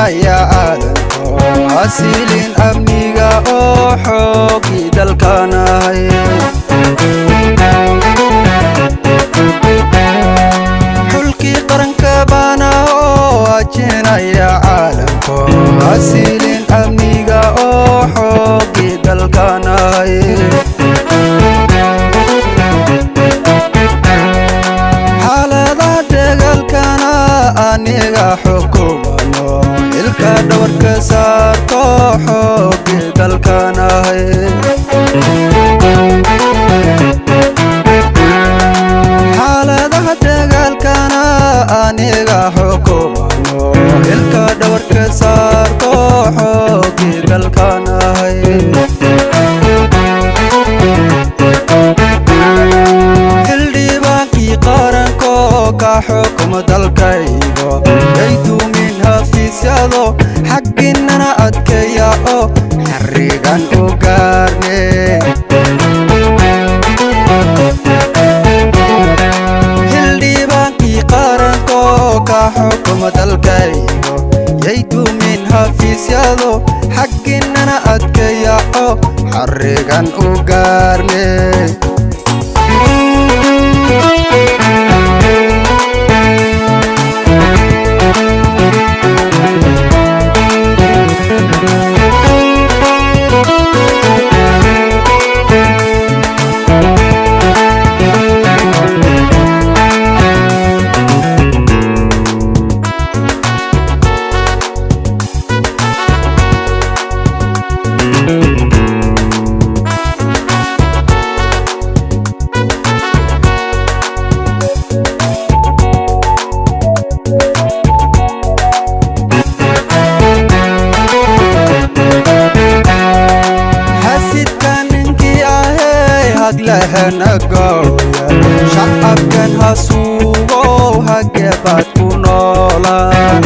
xajinaya caalamko xasilin amniga oo xoogii dalkanahay xulkii qaranka baana oo xajinaya caalamko xasilin amniga oo xoogii dalkanahay aniga xukumano ilka dhawarka saarto xoogii dalkanahay xaaladaha dagaalkana aniga xukumano ilka dhawarka saarto xoogii dalkanahay xildhibaankii qaranko ka xukuma dalkaygo yaydu min hafiisyado xagginnana adkeeya oo xarigan u gaarne xildhibaankii qaranko ka xukuma dalkaygo yaydu min hafiisyado xagginnana adkeeya oo xarigan u gaarne lehanagoya shacabkan hasuugo hagebaad ku noolaan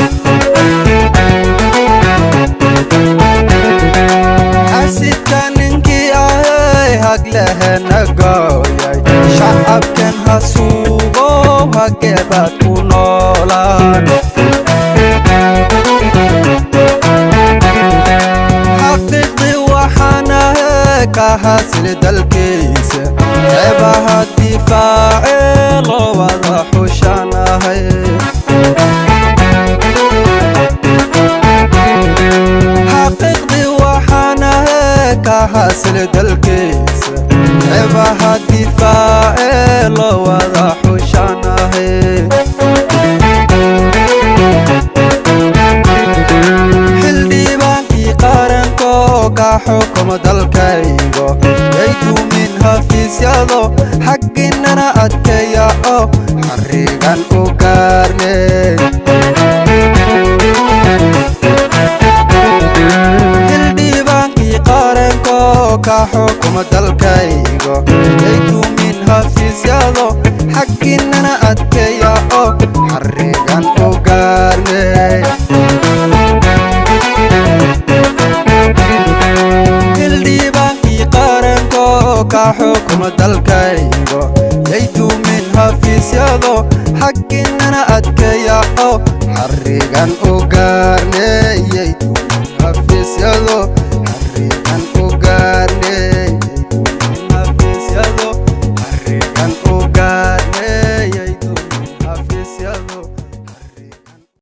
xasidka ninkii ahay hag lehanagoyay shacabkan hasuugo hagebaad ku noolaan xaqiiqdii waxaanahe ka hasli dalkiisa ceebaha difaacee loo wada xushanahay xaqiiqdii waxaanahe ka hasli dalkiisa ceebaha difaacee loo wada xushanahay xildhibaankii qaranko ka xukuma dalkaygo yaydu min hafiisyado xagginnana adkeeya oo xarigan u gaarne xildhibaankii qaranko ka xukuma dalkaygo yaydu min hafiisyado xagginnana adkeeya oo xarigan u gaarne ka xukuma dalkaygo yaydu min hafiisyado xagginnana adkeeya oo xarigan u gaarne